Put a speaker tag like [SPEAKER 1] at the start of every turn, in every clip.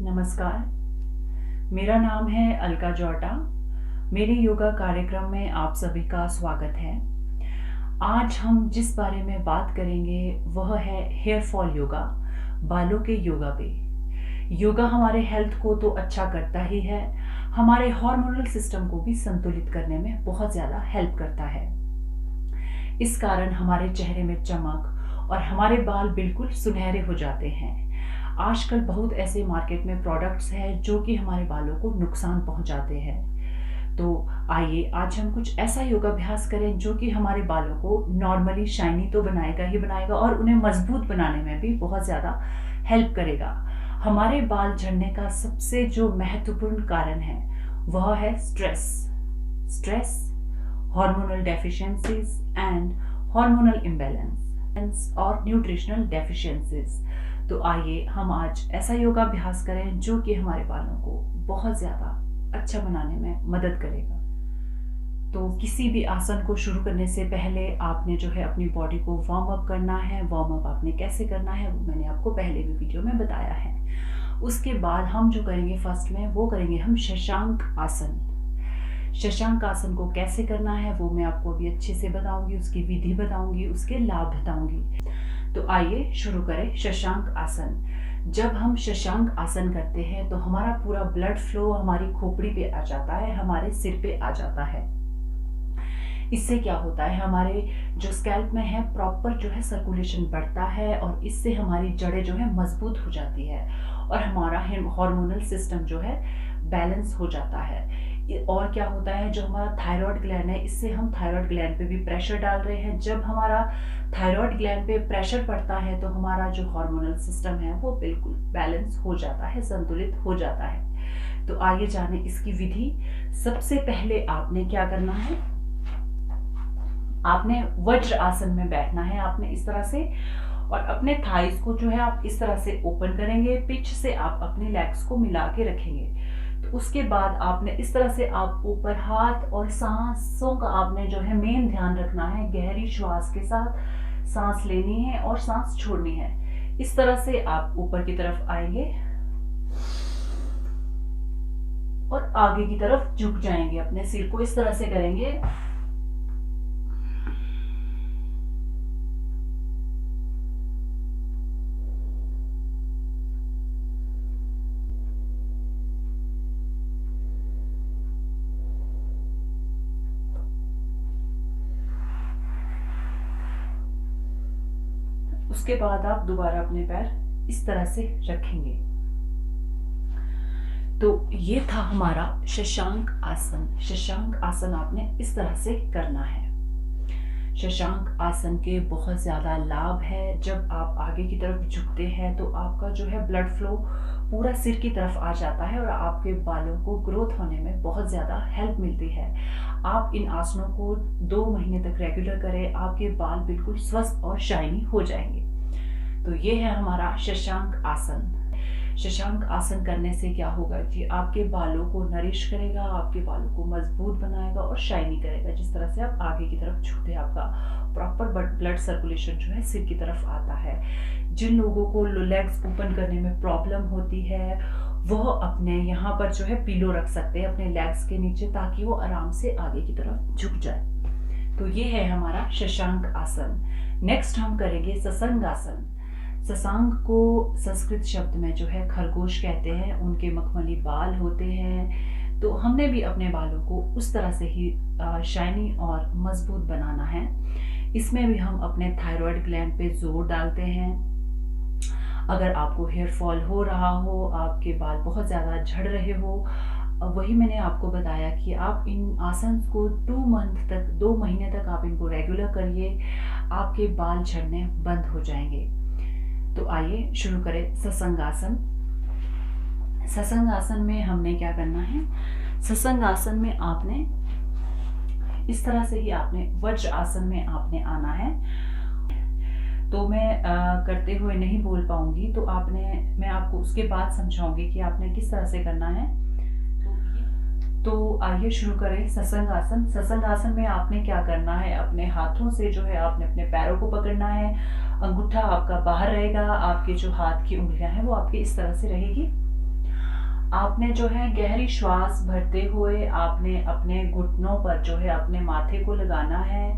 [SPEAKER 1] नमस्कार, मेरा नाम है अलका जॉटा। मेरे योगा कार्यक्रम में आप सभी का स्वागत है। आज हम जिस बारे में बात करेंगे वह है हेयर फॉल योगा, बालों के योगा पे। योगा हमारे हेल्थ को तो अच्छा करता ही है, हमारे हार्मोनल सिस्टम को भी संतुलित करने में बहुत ज़्यादा हेल्प करता है। इस कारण हमारे चेहरे में चमक और हमारे बाल बिल्कुल सुनहरे हो जाते हैं। आजकल बहुत ऐसे मार्केट में प्रोडक्ट्स हैं जो कि हमारे बालों को नुकसान पहुंचाते हैं। तो आइए आज हम कुछ ऐसा योगाभ्यास करें जो कि हमारे बालों को नॉर्मली शाइनी तो बनाएगा ही बनाएगा और उन्हें मजबूत बनाने में भी बहुत ज़्यादा हेल्प करेगा। हमारे बाल झड़ने का सबसे जो महत्वपूर्ण कारण है वह है stress, hormonal deficiencies and hormonal imbalance और न्यूट्रिशनल डेफिशिएंसीज। तो आइए हम आज ऐसा योगाभ्यास करें जो कि हमारे बालों को बहुत ज़्यादा अच्छा बनाने में मदद करेगा। तो किसी भी आसन को शुरू करने से पहले आपने जो है अपनी बॉडी को वार्म अप करना है। वार्म अप आपने कैसे करना है वो मैंने आपको पहले भी वीडियो में बताया है। उसके बाद हम जो करेंगे फर्स्ट में वो करेंगे हम शशांक आसन। शशांक आसन को कैसे करना है वो मैं आपको अभी अच्छे से बताऊंगी, उसकी विधि बताऊंगी, उसके लाभ बताऊंगी। तो आइए शुरू करें शशांक आसन। जब हम शशांक आसन करते हैं तो हमारा पूरा ब्लड फ्लो हमारी खोपड़ी पे आ जाता है, हमारे सिर पे आ जाता है। इससे क्या होता है, हमारे जो स्कैल्प में है प्रॉपर जो है सर्कुलेशन बढ़ता है और इससे हमारी जड़ें जो है मजबूत हो जाती है और हमारा हार्मोनल सिस्टम जो है बैलेंस हो जाता है। और क्या होता है, जो हमारा थायराइड ग्लैंड है, इससे हम थायराइड ग्लैंड पे भी प्रेशर डाल रहे हैं। जब हमारा थायराइड ग्लैंड पे प्रेशर पड़ता है तो हमारा जो हार्मोनल सिस्टम है वो बिल्कुल बैलेंस हो जाता है, संतुलित हो जाता है। तो आइए जाने इसकी विधि। सबसे पहले आपने क्या करना है, आपने वज्र आसन में बैठना है। आपने इस तरह से और अपने थाइस को जो है आप इस तरह से ओपन करेंगे, पिच से आप अपने लेग्स को मिला के रखेंगे। तो उसके बाद आपने इस तरह से आप ऊपर हाथ और सांसों का आपने जो है मेन ध्यान रखना है। गहरी श्वास के साथ सांस लेनी है और सांस छोड़नी है। इस तरह से आप ऊपर की तरफ आएंगे और आगे की तरफ झुक जाएंगे, अपने सिर को इस तरह से करेंगे। उसके बाद आप दोबारा अपने पैर इस तरह से रखेंगे। तो ये था हमारा शशांक आसन। शशांक आसन आपने इस तरह से करना है। शशांक आसन के बहुत ज़्यादा लाभ है। जब आप आगे की तरफ झुकते हैं तो आपका जो है ब्लड फ्लो पूरा सिर की तरफ आ जाता है और आपके बालों को ग्रोथ होने में बहुत ज़्यादा हेल्प मिलती है। आप इन आसनों को 2 महीने तक रेगुलर करें, आपके बाल बिल्कुल स्वस्थ और शाइनी हो जाएंगे। तो ये है हमारा शशांक आसन। शशांक आसन करने से क्या होगा कि आपके बालों को नरिश करेगा, आपके बालों को मजबूत बनाएगा और शाइनी करेगा। जिस तरह से आप आगे की तरफ झुकते हैं आपका प्रॉपर ब्लड सर्कुलेशन जो है सिर की तरफ आता है। जिन लोगों को लेग्स ओपन करने में प्रॉब्लम होती है वह अपने यहाँ पर जो है पिलो रख सकते हैं अपने लेग्स के नीचे, ताकि वो आराम से आगे की तरफ झुक जाए। तो ये है हमारा शशांक आसन। नेक्स्ट हम करेंगे ससंग आसन। ससांग को संस्कृत शब्द में जो है खरगोश कहते हैं। उनके मखमली बाल होते हैं। तो हमने भी अपने बालों को उस तरह से ही शाइनी और मजबूत बनाना है। इसमें भी हम अपने थायराइड ग्लैंड पे जोर डालते हैं। अगर आपको हेयर फॉल हो रहा हो, आपके बाल बहुत ज़्यादा झड़ रहे हो, वही मैंने आपको बताया कि आप इन आसन को 2 महीने तक आप इनको रेगुलर करिए, आपके बाल झड़ने बंद हो जाएंगे। तो आइए शुरू करें ससंग आसन। ससंग आसन में हमने क्या करना है, ससंग आसन में आपने इस तरह से ही आपने वज्र आसन में आपने आना है। तो मैं करते हुए नहीं बोल पाऊंगी, तो मैं आपको उसके बाद समझाऊंगी कि आपने किस तरह से करना है। तो आइए शुरू करें ससंग आसन। ससंग आसन में आपने क्या करना है, अपने हाथों से जो है आपने अपने पैरों को पकड़ना है। अंगूठा आपका बाहर रहेगा, आपके जो हाथ की उंगलियां हैं वो आपकी इस तरह से रहेगी आपने जो है गहरी श्वास भरते हुए आपने अपने घुटनों पर जो है अपने माथे को लगाना है।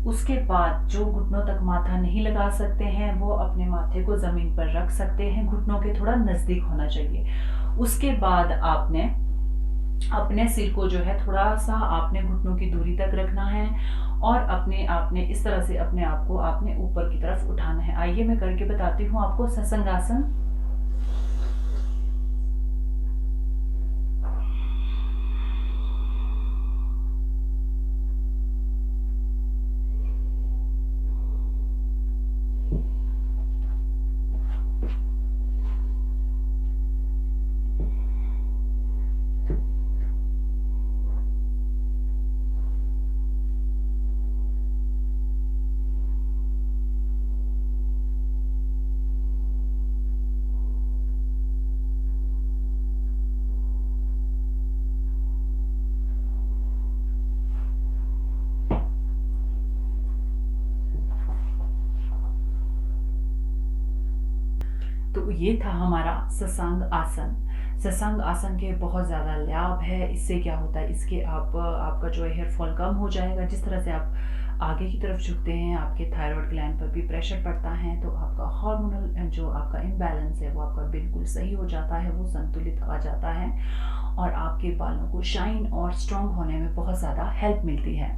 [SPEAKER 1] उसके बाद जो घुटनों तक माथा नहीं लगा सकते हैं वो अपने माथे को जमीन पर रख सकते हैं, घुटनों के थोड़ा नजदीक होना चाहिए। उसके बाद आपने अपने सिर को जो है थोड़ा सा आपने घुटनों की दूरी तक रखना है और अपने आपने इस तरह से अपने आप को आपने ऊपर की तरफ उठाना है। आइए मैं करके बताती हूँ आपको सत्संगासन। तो ये था हमारा सत्संग आसन। सत्संग आसन के बहुत ज़्यादा लाभ है। इससे क्या होता है, इसके आपका जो है हेयर फॉल कम हो जाएगा। जिस तरह से आप आगे की तरफ झुकते हैं आपके थायराइड ग्लैंड पर भी प्रेशर पड़ता है, तो आपका हार्मोनल जो आपका इम्बैलेंस है वो आपका बिल्कुल सही हो जाता है, वो संतुलित आ जाता है और आपके बालों को शाइन और स्ट्रॉन्ग होने में बहुत ज़्यादा हेल्प मिलती है।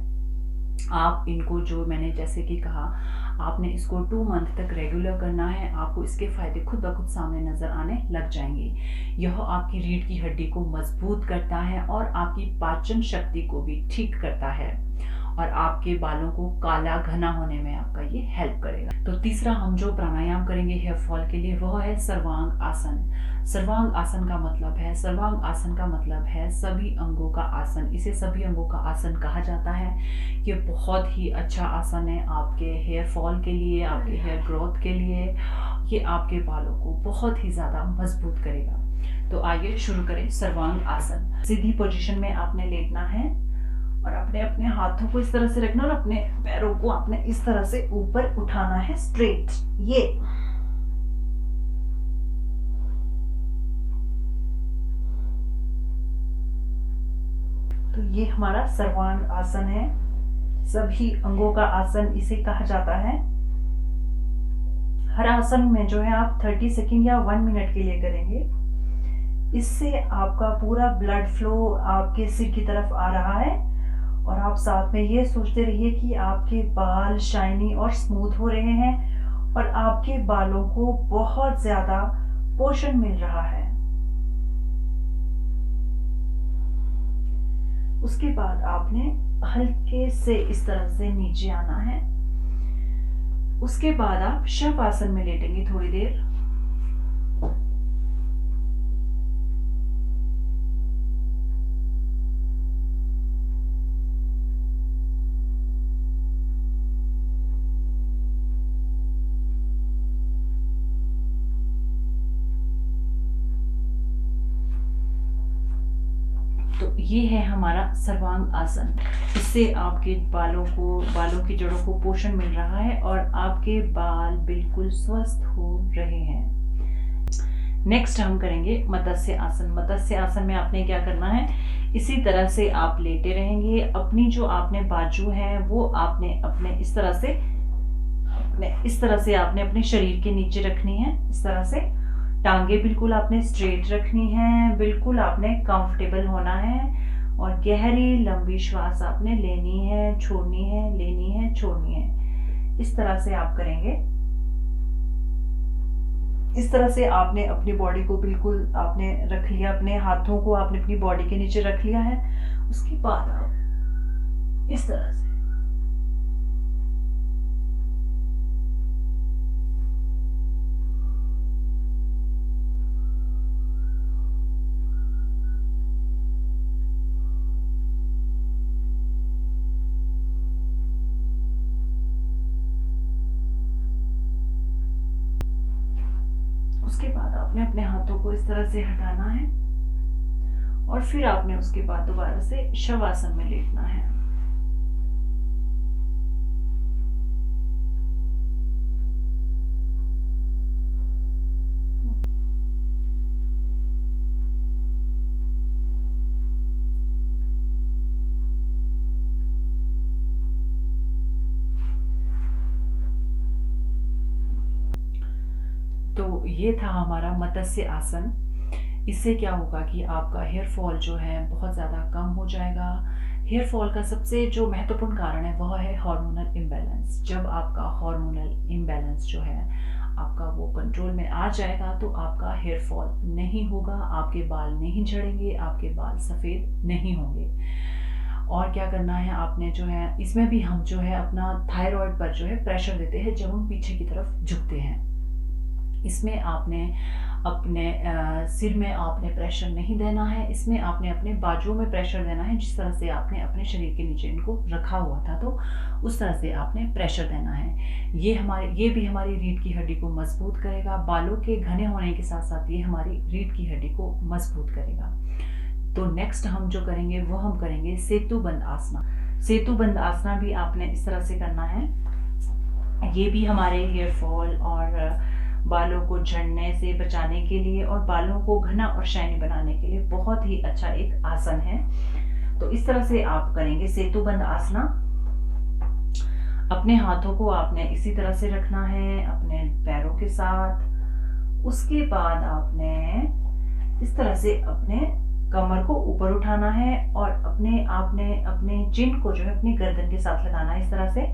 [SPEAKER 1] आप इनको जो मैंने जैसे कि कहा, आपने इसको 2 मंथ तक रेगुलर करना है। आपको इसके फायदे खुद ब खुद सामने नजर आने लग जाएंगे। यह आपकी रीढ़ की हड्डी को मजबूत करता है और आपकी पाचन शक्ति को भी ठीक करता है और आपके बालों को काला घना होने में आपका ये हेल्प करेगा। तो तीसरा हम जो प्राणायाम करेंगे हेयर फॉल के लिए वह है सर्वांग आसन। सर्वांग आसन का मतलब है, सर्वांग आसन का मतलब है सभी अंगों का आसन। इसे सभी अंगों का आसन कहा जाता है। ये बहुत ही अच्छा आसन है आपके हेयर फॉल के लिए, आपके हेयर ग्रोथ के लिए। ये आपके बालों को बहुत ही ज्यादा मजबूत करेगा। तो आइए शुरू करें सर्वांग आसन। सीधी पोजीशन में आपने लेटना है और अपने अपने हाथों को इस तरह से रखना और अपने पैरों को आपने इस तरह से ऊपर उठाना है स्ट्रेट। ये तो ये हमारा सर्वांग आसन है, सभी अंगों का आसन इसे कहा जाता है। हर आसन में जो है आप 30 सेकंड या 1 मिनट के लिए करेंगे। इससे आपका पूरा ब्लड फ्लो आपके सिर की तरफ आ रहा है और आप साथ में ये सोचते रहिए कि आपके बाल शाइनी और स्मूथ हो रहे हैं और आपके बालों को बहुत ज्यादा पोषण मिल रहा है। उसके बाद आपने हल्के से इस तरह से नीचे आना है। उसके बाद आप शव आसन में लेटेंगे थोड़ी देर। तो ये है हमारा सर्वांग आसन। इससे आपके बालों की जड़ों को पोषण मिल रहा है और आपके बाल बिल्कुल स्वस्थ हो रहे हैं। नेक्स्ट हम करेंगे मत्स्य आसन। मत्स्य आसन में आपने क्या करना है, इसी तरह से आप लेटे रहेंगे। अपनी जो आपने बाजू है वो आपने अपने इस तरह से आपने अपने शरीर के नीचे रखनी है। इस तरह से टांगे बिल्कुल आपने स्ट्रेट रखनी है, बिल्कुल आपने कंफर्टेबल होना है और गहरी लंबी श्वास आपने लेनी है, छोड़नी है, लेनी है, छोड़नी है। इस तरह से आप करेंगे। इस तरह से आपने अपनी बॉडी को बिल्कुल आपने रख लिया, अपने हाथों को आपने अपनी बॉडी के नीचे रख लिया है। उसके बाद आप इस तरह से उसके बाद आपने अपने हाथों को इस तरह से हटाना है और फिर आपने उसके बाद दोबारा से शवासन में लेटना है। ये था हमारा मत्स्य आसन। इससे क्या होगा कि आपका हेयर फॉल जो है बहुत ज़्यादा कम हो जाएगा। हेयर फॉल का सबसे जो महत्वपूर्ण कारण है वह है हार्मोनल इम्बैलेंस। जब आपका हार्मोनल इम्बैलेंस जो है आपका वो कंट्रोल में आ जाएगा तो आपका हेयर फॉल नहीं होगा, आपके बाल नहीं झड़ेंगे, आपके बाल सफ़ेद नहीं होंगे। और क्या करना है आपने जो है, इसमें भी हम जो है अपना थायराइड पर जो है प्रेशर देते हैं जब हम पीछे की तरफ झुकते हैं। इसमें आपने अपने सिर में आपने प्रेशर नहीं देना है, इसमें आपने अपने बाजुओं में प्रेशर देना है। जिस तरह से आपने अपने शरीर के नीचे इनको रखा हुआ था तो उस तरह से आपने प्रेशर देना है। ये भी हमारी रीढ़ की हड्डी को मजबूत करेगा। बालों के घने होने के साथ साथ ये हमारी रीढ़ की हड्डी को मजबूत करेगा। तो नेक्स्ट हम जो करेंगे वो हम करेंगे सेतुबंद आसना। सेतुबंद आसना भी आपने इस तरह से करना है। ये भी हमारे हेयर फॉल और बालों को झड़ने से बचाने के लिए और बालों को घना और शाइनी बनाने के लिए बहुत ही अच्छा एक आसन है। तो इस तरह से आप करेंगे सेतुबंद आसना। अपने हाथों को आपने इसी तरह से रखना है अपने पैरों के साथ। उसके बाद आपने इस तरह से अपने कमर को ऊपर उठाना है और आपने अपने चिन को जो है अपनी गर्दन के साथ लगाना है इस तरह से।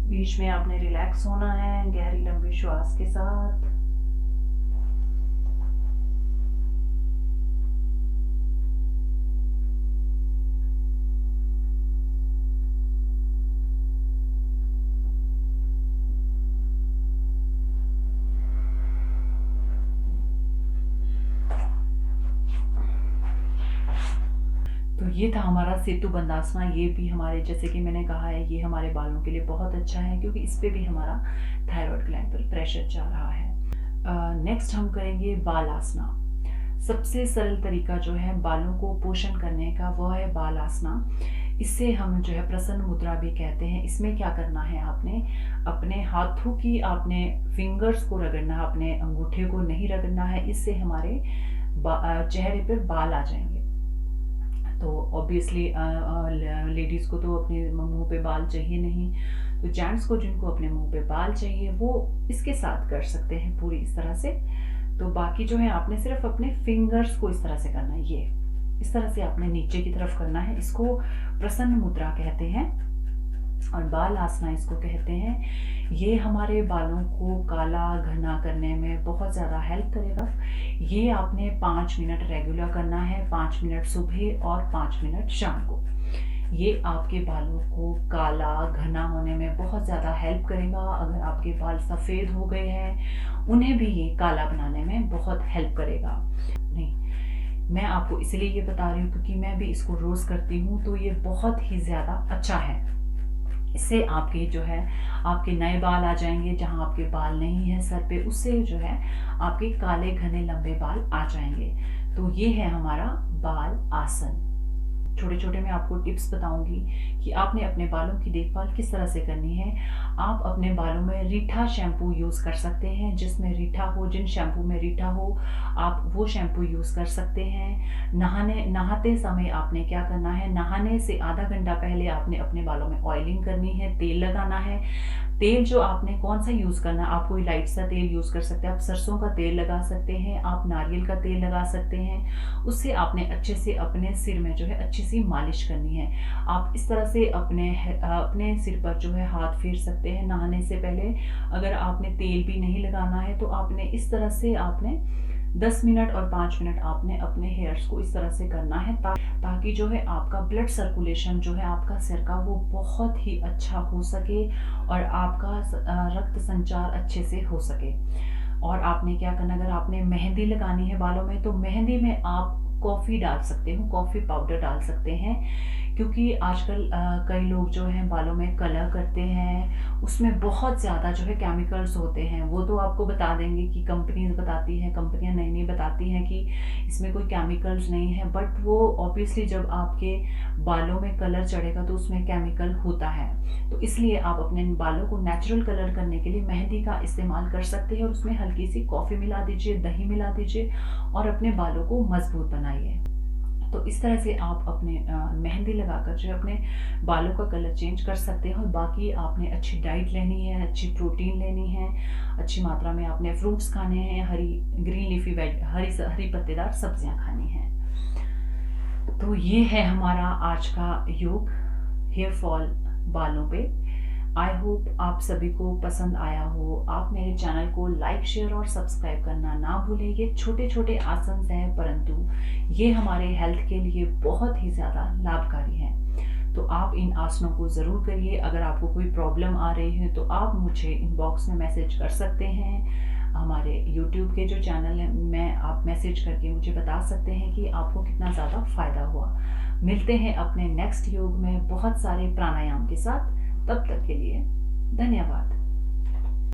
[SPEAKER 1] बीच में आपने रिलैक्स होना है गहरी लंबी श्वास के साथ। तो ये था हमारा सेतुबंद आसना। ये भी हमारे, जैसे कि मैंने कहा है, ये हमारे बालों के लिए बहुत अच्छा है क्योंकि इस पे भी हमारा थायराइड ग्लैंड पर प्रेशर जा रहा है। नेक्स्ट हम करेंगे बाल आसना। सबसे सरल तरीका जो है बालों को पोषण करने का वह है बाल आसना। इससे हम जो है प्रसन्न मुद्रा भी कहते हैं। इसमें क्या करना है, आपने अपने हाथों की आपने फिंगर्स को रगड़ना है, अपने अंगूठे को नहीं रगड़ना है। इससे हमारे चेहरे पर बाल आ जाएंगे। तो ऑब्वियसली लेडीज़ को तो अपने मुंह पे बाल चाहिए नहीं, तो जेंट्स को जिनको अपने मुंह पे बाल चाहिए वो इसके साथ कर सकते हैं पूरी इस तरह से। तो बाकी जो है आपने सिर्फ अपने फिंगर्स को इस तरह से करना है, ये इस तरह से आपने नीचे की तरफ करना है। इसको प्रसन्न मुद्रा कहते हैं और बाल आसना इसको कहते हैं। ये हमारे बालों को काला घना करने में बहुत ज़्यादा हेल्प करेगा। ये आपने 5 मिनट रेगुलर करना है, 5 मिनट सुबह और 5 मिनट शाम को। ये आपके बालों को काला घना होने में बहुत ज़्यादा हेल्प करेगा। अगर आपके बाल सफ़ेद हो गए हैं उन्हें भी ये काला बनाने में बहुत हेल्प करेगा। नहीं, मैं आपको इसलिए ये बता रही हूँ क्योंकि मैं भी इसको रोज़ करती हूँ, तो ये बहुत ही ज़्यादा अच्छा है। इससे आपके जो है आपके नए बाल आ जाएंगे, जहाँ आपके बाल नहीं है सर पे उससे जो है आपके काले घने लंबे बाल आ जाएंगे। तो ये है हमारा बाल आसन। छोटे छोटे मैं आपको टिप्स बताऊंगी कि आपने अपने बालों की देखभाल किस तरह से करनी है। आप अपने बालों में रीठा शैम्पू यूज़ कर सकते हैं, जिसमें रीठा हो, जिन शैम्पू में रीठा हो आप वो शैम्पू यूज़ कर सकते हैं। नहाते समय आपने क्या करना है, नहाने से आधा घंटा पहले आपने अपने बालों में ऑयलिंग करनी है, तेल लगाना है। तेल जो आपने कौन सा यूज़ करना है, आप कोई लाइट सा तेल यूज़ कर सकते हैं, आप सरसों का तेल लगा सकते हैं, आप नारियल का तेल लगा सकते हैं। उससे आपने अच्छे से अपने सिर में जो है अच्छी सी मालिश करनी है। आप इस तरह से अपने सिर पर जो है हाथ फेर सकते हैं नहाने से पहले। अगर आपने तेल भी नहीं लगाना है तो आपने इस तरह से आपने 10 मिनट और 5 मिनट आपने अपने हेयर्स को इस तरह से करना है ताकि जो है आपका ब्लड सर्कुलेशन जो है आपका सिर का वो बहुत ही अच्छा हो सके और आपका रक्त संचार अच्छे से हो सके। और आपने क्या करना, अगर आपने मेहंदी लगानी है बालों में तो मेहंदी में आप कॉफ़ी डाल सकते हो, कॉफ़ी पाउडर डाल सकते हैं। क्योंकि आजकल कई लोग जो हैं बालों में कलर करते हैं, उसमें बहुत ज़्यादा जो है केमिकल्स होते हैं। वो तो आपको बता देंगे कि कंपनीज़ बताती हैं, कंपनियाँ नई-नई बताती हैं कि इसमें कोई केमिकल्स नहीं है, बट वो ऑब्वियसली जब आपके बालों में कलर चढ़ेगा तो उसमें केमिकल होता है। तो इसलिए आप अपने बालों को नेचुरल कलर करने के लिए मेहंदी का इस्तेमाल कर सकते हैं और उसमें हल्की सी कॉफ़ी मिला दीजिए, दही मिला दीजिए और अपने बालों को मजबूत बनाइए। तो इस तरह से आप अपने मेहंदी लगाकर जो है अपने बालों का कलर चेंज कर सकते हैं। और बाकी आपने अच्छी डाइट लेनी है, अच्छी प्रोटीन लेनी है, अच्छी मात्रा में आपने फ्रूट्स खाने हैं, हरी ग्रीन लीफी वेज हरी पत्तेदार सब्जियां खानी हैं। तो ये है हमारा आज का योग हेयर फॉल बालों पे। आई होप आप सभी को पसंद आया हो। आप मेरे चैनल को लाइक शेयर और सब्सक्राइब करना ना भूलें। ये छोटे छोटे आसन हैं परंतु ये हमारे हेल्थ के लिए बहुत ही ज़्यादा लाभकारी हैं। तो आप इन आसनों को ज़रूर करिए। अगर आपको कोई प्रॉब्लम आ रही है तो आप मुझे इनबॉक्स में मैसेज कर सकते हैं। हमारे YouTube के जो चैनल है में आप मैसेज करके मुझे बता सकते हैं कि आपको कितना ज़्यादा फ़ायदा हुआ। मिलते हैं अपने नेक्स्ट योग में बहुत सारे प्राणायाम के साथ। तब तक के लिए धन्यवाद।